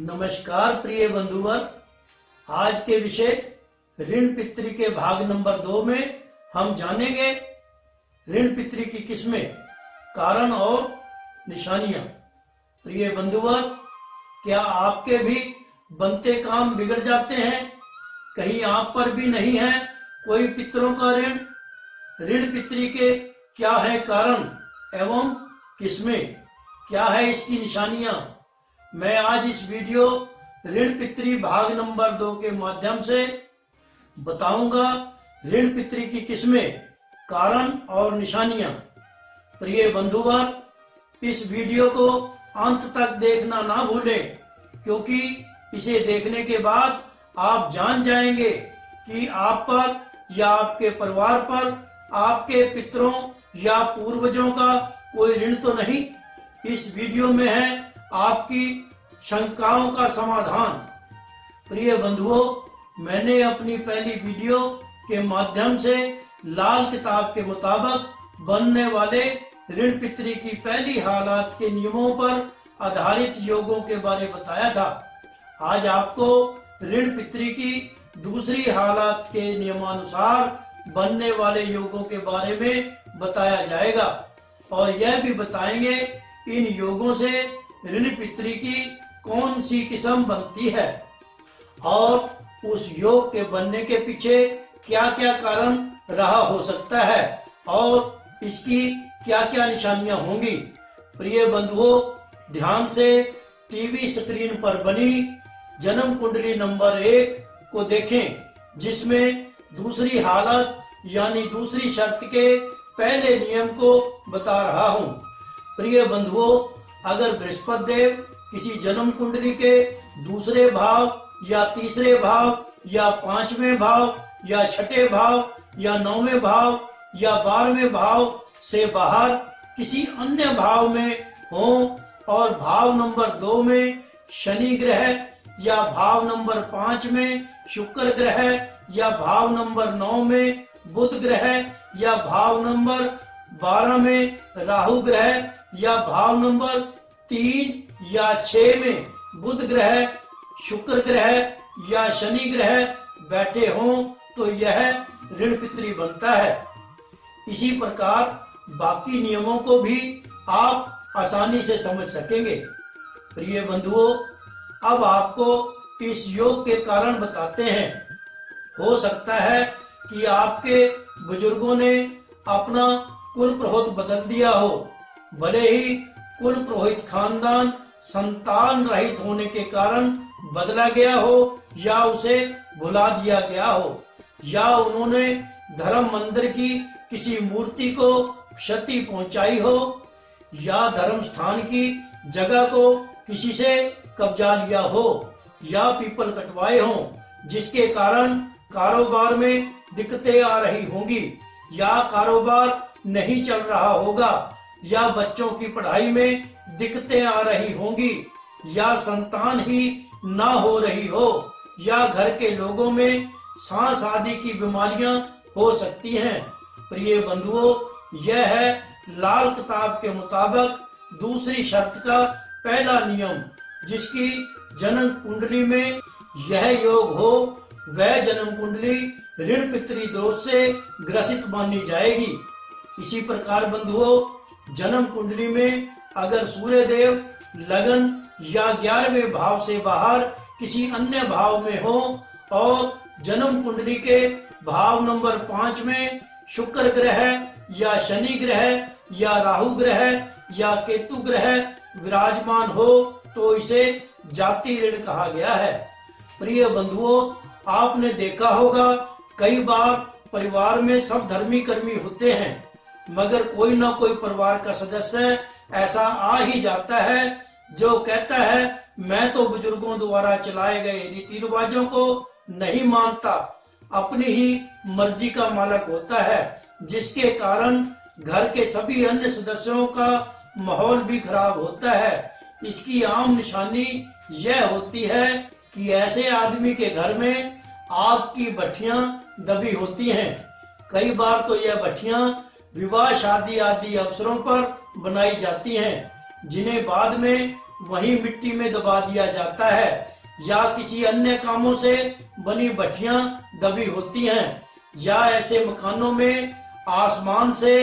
नमस्कार प्रिय बंधुवर, आज के विषय ऋण पितृ के भाग नंबर 2 में हम जानेंगे ऋण पितृ की किस्में, कारण और निशानियां। प्रिय बंधुवर, क्या आपके भी बनते काम बिगड़ जाते हैं? कहीं आप पर भी नहीं है कोई पितरों का ऋण? ऋण पितृ के क्या है कारण एवं किस्में, क्या है इसकी निशानियां? मैं आज इस वीडियो ऋण पितृ भाग नंबर 2 के माध्यम से बताऊंगा ऋण पितृ की किस्में, कारण और निशानियां। प्रिय बंधुवर, इस वीडियो को अंत तक देखना ना भूलें, क्योंकि इसे देखने के बाद आप जान जाएंगे कि आप पर या आपके परिवार पर आपके पितरों या पूर्वजों का कोई ऋण तो नहीं। इस वीडियो में है आपकी शंकाओं का समाधान। प्रिय बंधुओं, मैंने अपनी पहली वीडियो के माध्यम से लाल किताब के मुताबिक बनने वाले ऋण पितृ की पहली हालात के नियमों पर आधारित योगों के बारे बताया था। आज आपको ऋण पितृ की दूसरी हालात के नियमानुसार बनने वाले योगों के बारे में बताया जाएगा और यह भी बताएंगे इन योगों से ऋण पितृ की कौन सी किस्म बनती है और उस योग के बनने के पीछे क्या क्या कारण रहा हो सकता है और इसकी क्या क्या निशानियां होंगी। प्रिय बंधुओं, ध्यान से टीवी स्क्रीन पर बनी जन्म कुंडली नंबर 1 को देखें, जिसमें दूसरी हालत यानी दूसरी शर्त के पहले नियम को बता रहा हूँ। प्रिय बंधुओं, अगर बृहस्पति देव किसी जन्म कुंडली के दूसरे भाव या तीसरे भाव या 5वें भाव या 6ठे भाव या 9वें भाव या 12वें भाव से बाहर किसी अन्य भाव में हो और भाव नंबर 2 में शनि ग्रह या भाव नंबर 5 में शुक्र ग्रह या भाव नंबर 9 में बुध ग्रह या भाव नंबर 12 में राहु ग्रह या भाव नंबर 3 या 6 में बुध ग्रह, शुक्र ग्रह या शनि ग्रह बैठे हों तो यह ऋण पितृ बनता है। इसी प्रकार बाकी नियमों को भी आप आसानी से समझ सकेंगे। प्रिय बंधुओं, अब आपको इस योग के कारण बताते हैं। हो सकता है कि आपके बुजुर्गों ने अपना कुल पुरोहित बदल दिया हो, भले ही कुल पुरोहित खानदान संतान रहित होने के कारण बदला गया हो या उसे भुला दिया गया हो, या उन्होंने धर्म मंदिर की किसी मूर्ति को क्षति पहुंचाई हो, या धर्म स्थान की जगह को किसी से कब्जा लिया हो, या पीपल कटवाए हों, जिसके कारण कारोबार में दिक्कतें आ रही होंगी, या कारोबार नहीं चल रहा होगा, या बच्चों की पढ़ाई में दिक्कतें आ रही होंगी, या संतान ही ना हो रही हो, या घर के लोगों में सांस आदि की बीमारियां हो सकती हैं। प्रिय बंधुओं, यह है लाल किताब के मुताबिक दूसरी शर्त का पहला नियम, जिसकी जन्म कुंडली में यह योग हो वह जन्म कुंडली ऋण पितृ दोष से ग्रसित मानी जाएगी। इसी प्रकार बंधुओं, जन्म कुंडली में अगर सूर्य देव लगन या 11वें भाव से बाहर किसी अन्य भाव में हो और जन्म कुंडली के भाव नंबर 5 में शुक्र ग्रह या शनि ग्रह या राहु ग्रह या केतु ग्रह विराजमान हो तो इसे जाति ऋण कहा गया है। प्रिय बंधुओं, आपने देखा होगा कई बार परिवार में सब धर्मी कर्मी होते हैं, मगर कोई ना कोई परिवार का सदस्य ऐसा आ ही जाता है जो कहता है मैं तो बुजुर्गों द्वारा चलाए गए रीति रिवाजों को नहीं मानता, अपनी ही मर्जी का मालिक होता है, जिसके कारण घर के सभी अन्य सदस्यों का माहौल भी खराब होता है। इसकी आम निशानी यह होती है कि ऐसे आदमी के घर में आग की भट्टियां दबी होती हैं। कई बार तो यह भट्टियां विवाह शादी आदि अवसरों पर बनाई जाती हैं, जिन्हें बाद में वहीं मिट्टी में दबा दिया जाता है, या किसी अन्य कामों से बनी भट्टियां दबी होती हैं, या ऐसे मकानों में आसमान से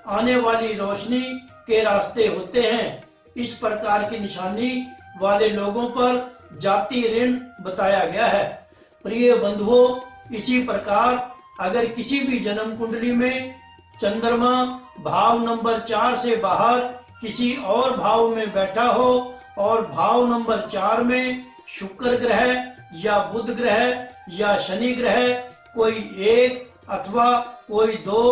आने वाली रोशनी के रास्ते होते हैं। इस प्रकार की निशानी वाले लोगों पर जाति ऋण बताया गया है। प्रिय बंधुओं, इसी प्रकार अगर किसी भी जन्म कुंडली में चंद्रमा भाव नंबर 4 से बाहर किसी और भाव में बैठा हो और भाव नंबर 4 में शुक्र ग्रह या बुध ग्रह या शनि ग्रह कोई एक अथवा कोई दो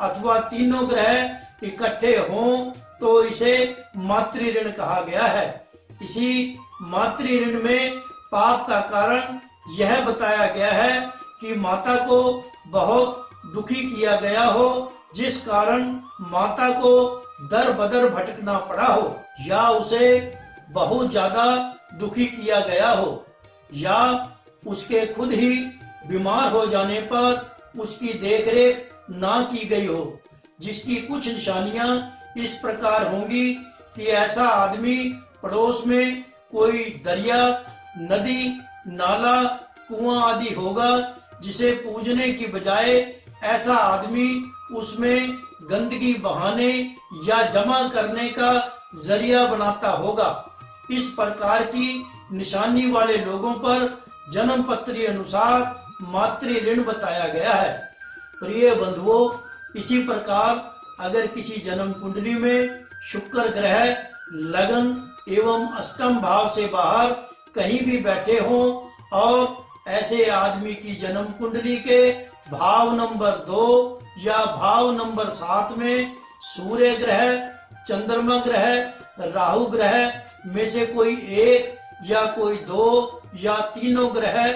अथवा तीनों ग्रह इकट्ठे हों तो इसे मातृ ऋण कहा गया है। इसी मातृ ऋण में पाप का कारण यह बताया गया है कि माता को बहुत दुखी किया गया हो, जिस कारण माता को दर बदर भटकना पड़ा हो, या उसे बहुत ज्यादा दुखी किया गया हो, या उसके खुद ही बीमार हो जाने पर उसकी देखरेख ना की गई हो, जिसकी कुछ निशानियां इस प्रकार होंगी कि ऐसा आदमी पड़ोस में कोई दरिया, नदी, नाला, कुआं आदि होगा, जिसे पूजने की बजाय ऐसा आदमी उसमें गंदगी बहाने या जमा करने का जरिया बनाता होगा। इस प्रकार की निशानी वाले लोगों पर जन्म पत्री अनुसार मातृ ऋण बताया गया है। प्रिय बंधुओं, इसी प्रकार अगर किसी जन्म कुंडली में शुक्र ग्रह लगन एवं अष्टम भाव से बाहर कहीं भी बैठे हों और ऐसे आदमी की जन्म कुंडली के भाव नंबर 2 या भाव नंबर 7 में सूर्य ग्रह, चंद्रमा ग्रह, राहु ग्रह में से कोई एक या कोई दो या तीनों ग्रह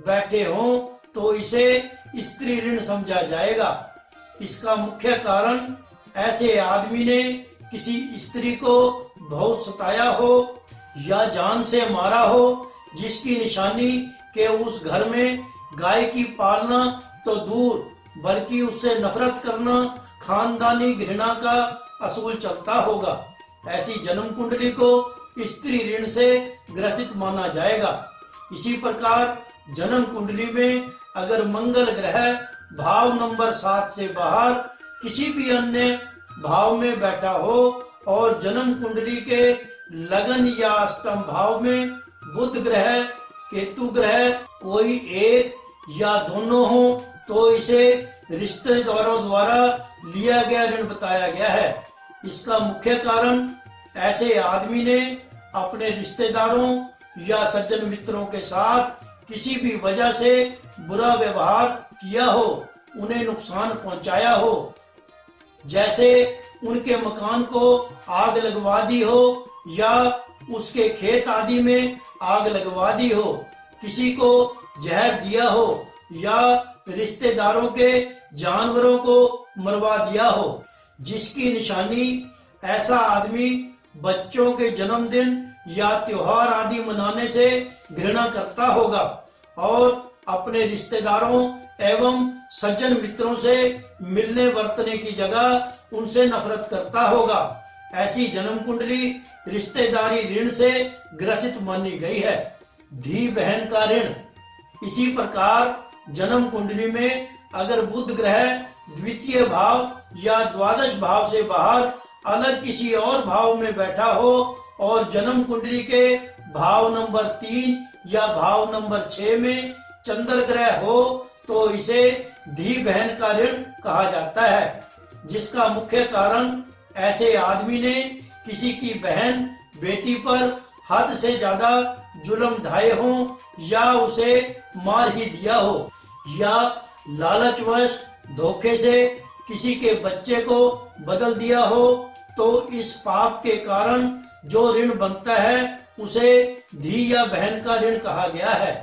बैठे हों तो इसे स्त्री ऋण समझा जाएगा। इसका मुख्य कारण ऐसे आदमी ने किसी स्त्री को बहुत सताया हो या जान से मारा हो, जिसकी निशानी के उस घर में गाय की पालना तो दूर बल्कि उससे नफरत करना खानदानी घृणा का असूल चलता होगा। ऐसी जन्म कुंडली को स्त्री ऋण से ग्रसित माना जाएगा। इसी प्रकार जन्म कुंडली में अगर मंगल ग्रह भाव नंबर 7 से बाहर किसी भी अन्य भाव में बैठा हो और जन्म कुंडली के लगन या अष्टम भाव में बुध ग्रह, केतु ग्रह कोई एक या दोनों हो तो इसे रिश्तेदारों द्वारा लिया गया ऋण बताया गया है। इसका मुख्य कारण ऐसे आदमी ने अपने रिश्तेदारों या सज्जन मित्रों के साथ किसी भी वजह से बुरा व्यवहार किया हो, उन्हें नुकसान पहुंचाया हो, जैसे उनके मकान को आग लगवा दी हो या उसके खेत आदि में आग लगवा दी हो, किसी को जहर दिया हो या रिश्तेदारों के जानवरों को मरवा दिया हो। जिसकी निशानी ऐसा आदमी बच्चों के जन्मदिन या त्योहार आदि मनाने से घृणा करता होगा और अपने रिश्तेदारों एवं सज्जन मित्रों से मिलने वर्तने की जगह उनसे नफरत करता होगा। ऐसी जन्म कुंडली रिश्तेदारी ऋण से ग्रसित मानी गई है। धी बहन का ऋण। इसी प्रकार जन्म कुंडली में अगर बुध ग्रह द्वितीय भाव या द्वादश भाव से बाहर अलग किसी और भाव में बैठा हो और जन्म कुंडली के भाव नंबर 3 या भाव नंबर 6 में चंद्र ग्रह हो तो इसे धी बहन का ऋण कहा जाता है। जिसका मुख्य कारण ऐसे आदमी ने किसी की बहन बेटी पर हद से ज्यादा जुल्म ढाए हों या उसे मार ही दिया हो या लालचवश धोखे से किसी के बच्चे को बदल दिया हो तो इस पाप के कारण जो ऋण बनता है उसे धी या बहन का ऋण कहा गया है।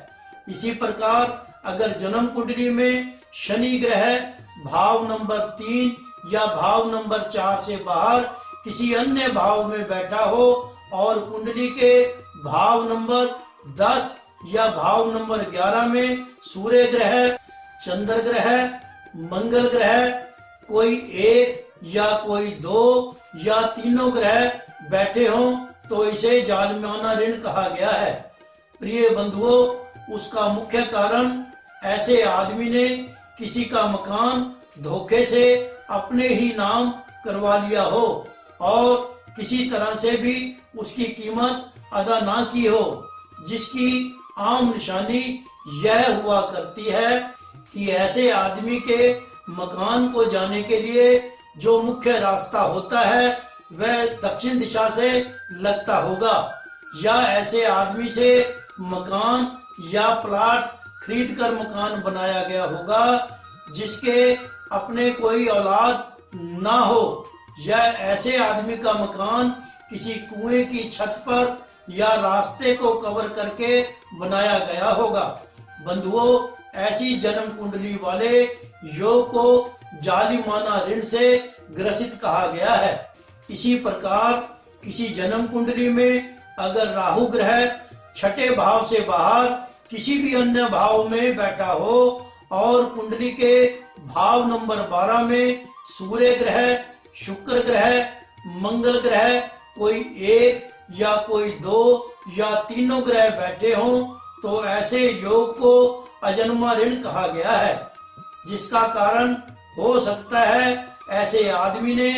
इसी प्रकार अगर जन्म कुंडली में शनि ग्रह भाव नंबर 3 या भाव नंबर 4 से बाहर किसी अन्य भाव में बैठा हो और कुंडली के भाव नंबर 10 या भाव नंबर 11 में सूर्य ग्रह, चंद्र ग्रह, मंगल ग्रह कोई एक या कोई दो या तीनों ग्रह बैठे हों तो इसे जालिमाना ऋण कहा गया है। प्रिय बंधुओं, उसका मुख्य कारण ऐसे आदमी ने किसी का मकान धोखे से अपने ही नाम करवा लिया हो और किसी तरह से भी उसकी कीमत अदा ना की हो, जिसकी आम निशानी यह हुआ करती है कि ऐसे आदमी के मकान को जाने के लिए जो मुख्य रास्ता होता है वह दक्षिण दिशा से लगता होगा, या ऐसे आदमी से मकान या प्लाट खरीद कर मकान बनाया गया होगा जिसके अपने कोई औलाद ना हो, या ऐसे आदमी का मकान किसी कुएं की छत पर या रास्ते को कवर करके बनाया गया होगा। बंधुओं, ऐसी जन्म कुंडली वाले योग को जालिमाना ऋण से ग्रसित कहा गया है। इसी प्रकार किसी जन्म कुंडली में अगर राहु ग्रह छठे भाव से बाहर किसी भी अन्य भाव में बैठा हो और कुंडली के भाव नंबर 12 में सूर्य ग्रह, शुक्र ग्रह, मंगल ग्रह कोई एक या कोई दो या तीनों ग्रह बैठे हों तो ऐसे योग को अजन्मा ऋण कहा गया है, जिसका कारण हो सकता है ऐसे आदमी ने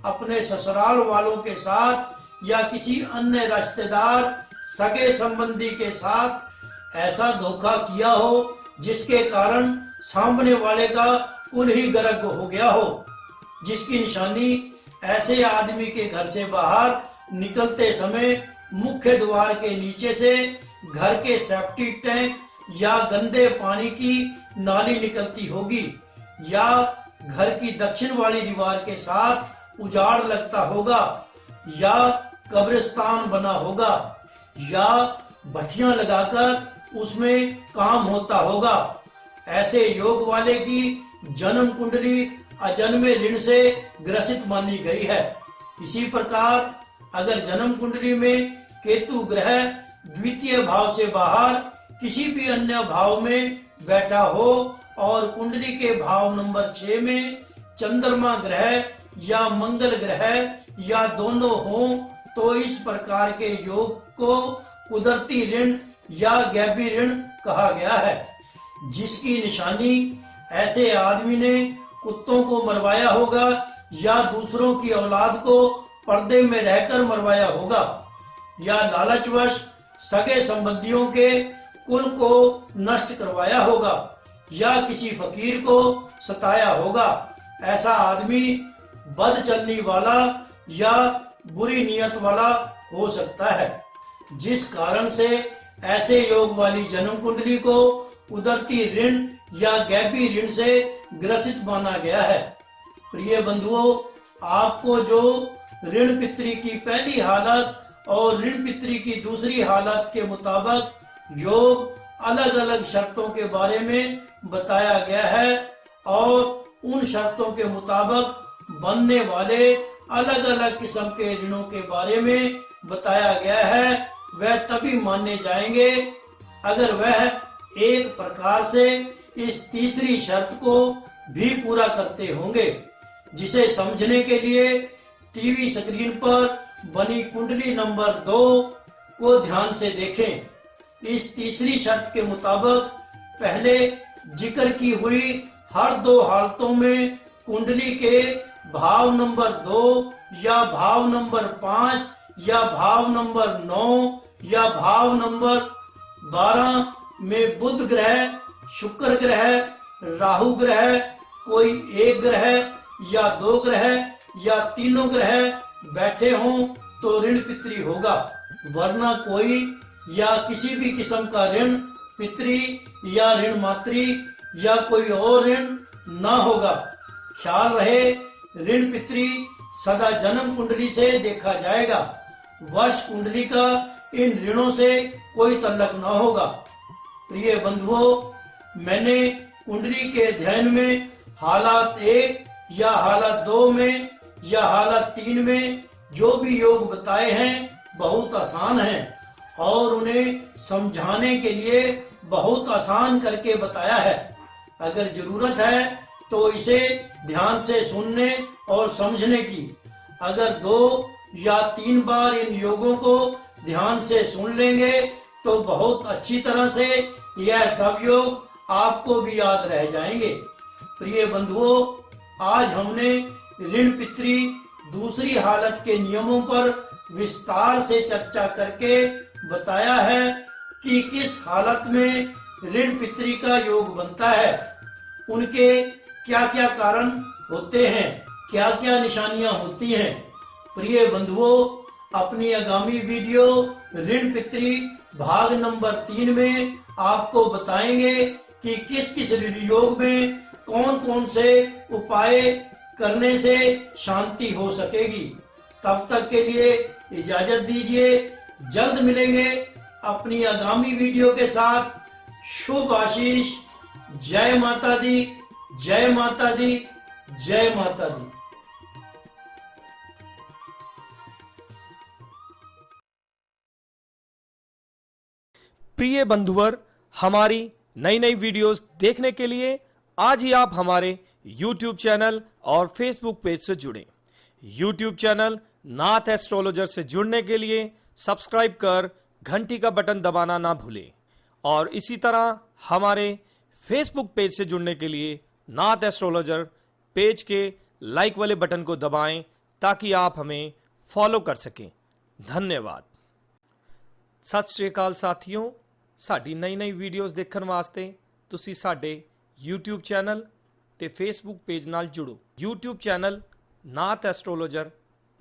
अपने ससुराल वालों के साथ या किसी अन्य रिश्तेदार सगे संबंधी के साथ ऐसा धोखा किया हो जिसके कारण सामने वाले का कुल ही गर्क हो गया हो, जिसकी निशानी ऐसे आदमी के घर से बाहर निकलते समय मुख्य द्वार के नीचे से घर के सेप्टिक टैंक या गंदे पानी की नाली निकलती होगी, या घर की दक्षिण वाली दीवार के साथ उजाड़ लगता होगा, या कब्रिस्तान बना होगा, या भट्टियां लगाकर उसमें काम होता होगा। ऐसे योग वाले की जन्म कुंडली अजन्मे ऋण से ग्रसित मानी गई है। इसी प्रकार अगर जन्म कुंडली में केतु ग्रह द्वितीय भाव से बाहर किसी भी अन्य भाव में बैठा हो और कुंडली के भाव नंबर 6 में चंद्रमा ग्रह या मंगल ग्रह या दोनों हो तो इस प्रकार के योग को कुदरती ऋण या गैबी ऋण कहा गया है, जिसकी निशानी ऐसे आदमी ने कुत्तों को मरवाया होगा या दूसरों की औलाद को पर्दे में रहकर मरवाया होगा, या लालचवश सगे संबंधियों के कुल को नष्ट करवाया होगा, या किसी फकीर को सताया होगा। ऐसा आदमी बद चलनी वाला या बुरी नियत वाला हो सकता है, जिस कारण से ऐसे योग वाली जन्म कुंडली को कुदरती ऋण या गैबी ऋण से ग्रसित माना गया है। प्रिय बंधुओं, आपको जो ऋण पितरी की पहली हालत और ऋण पितरी की दूसरी हालत के मुताबिक योग अलग अलग शर्तों के बारे में बताया गया है और उन शर्तों के मुताबिक बनने वाले अलग अलग किस्म के ऋणों के बारे में बताया गया है, वह तभी माने जाएंगे अगर वह एक प्रकार से इस तीसरी शर्त को भी पूरा करते होंगे, जिसे समझने के लिए टीवी स्क्रीन पर बनी कुंडली नंबर 2 को ध्यान से देखें। इस तीसरी शर्त के मुताबिक पहले जिक्र की हुई हर दो हालतों में कुंडली के भाव नंबर 2 या भाव नंबर 5 या भाव नंबर 9 या भाव नंबर 12 में बुध ग्रह, शुक्र ग्रह, राहु ग्रह, कोई एक ग्रह या दो ग्रह या तीनों ग्रह बैठे हों तो ऋण पितरी होगा, वरना कोई या किसी भी किस्म का ऋण पितरी या ऋण मातृ या कोई और ऋण ना होगा। ख्याल रहे, ऋण पितरी सदा जन्म कुंडली से देखा जाएगा, वर्ष कुंडली का इन ऋणों से कोई तल्लक ना होगा। प्रिय बंधुओं, मैंने कुंडली के अध्ययन में हालत 1 या हालत 2 में या हालत 3 में जो भी योग बताए हैं बहुत आसान हैं और उन्हें समझाने के लिए बहुत आसान करके बताया है। अगर जरूरत है तो इसे ध्यान से सुनने और समझने की। अगर 2 या 3 बार इन योगों को ध्यान से सुन लेंगे तो बहुत अच्छी तरह से यह सब योग आपको भी याद रह जाएंगे। प्रिय बंधुओं, आज हमने ऋण पितृ दूसरी हालत के नियमों पर विस्तार से चर्चा करके बताया है कि किस हालत में ऋण पितृ का योग बनता है, उनके क्या क्या कारण होते हैं, क्या क्या निशानियां होती हैं। प्रिय बंधुओं, अपनी आगामी वीडियो ऋण पितृ भाग नंबर 3 में आपको बताएंगे कि किस किस ऋण योग में कौन कौन से उपाय करने से शांति हो सकेगी। तब तक के लिए इजाजत दीजिए, जल्द मिलेंगे अपनी आगामी वीडियो के साथ। शुभ आशीष। जय माता दी, जय माता दी, जय माता दी। प्रिय बंधुवर, हमारी नई नई वीडियोस देखने के लिए आज ही आप हमारे YouTube चैनल और Facebook पेज से जुड़ें। YouTube चैनल नाथ एस्ट्रोलॉजर से जुड़ने के लिए सब्सक्राइब कर घंटी का बटन दबाना ना भूलें और इसी तरह हमारे Facebook पेज से जुड़ने के लिए नाथ एस्ट्रोलॉजर पेज के लाइक वाले बटन को दबाएं ताकि आप हमें फॉलो कर सकें। धन्यवाद। सत श्री अकाल साथियों, साडी नई नई वीडियोस देखने वास्ते तुसी साडे YouTube चैनल ते Facebook पेज नाल जुड़ो। YouTube चैनल नाथ एस्ट्रोलॉजर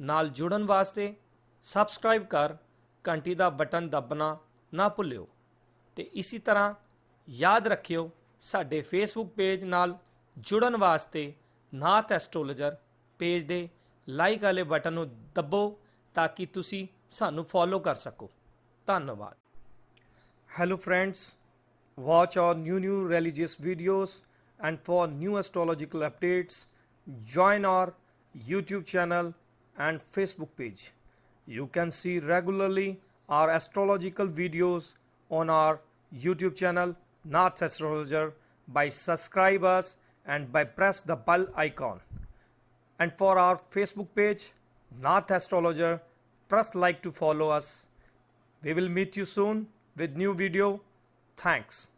नाल जुड़न वास्ते सब्सक्राइब कर घंटी दा बटन दबना ना भुल्लिओ ते इसी तरह याद रखियो साडे Facebook पेज नाल जुड़न वास्ते नाथ एस्ट्रोलॉजर पेज दे लाइक वाले बटन नूं दबो ताकि तुसी सानू फॉलो कर सको। धन्यवाद। Hello friends, watch our new religious videos and for new astrological updates, join our YouTube channel and Facebook page. You can see regularly our astrological videos on our YouTube channel Nath Astrologer by subscribe us and by press the bell icon. And for our Facebook page Nath Astrologer, press like to follow us. We will meet you soon with new video. Thanks.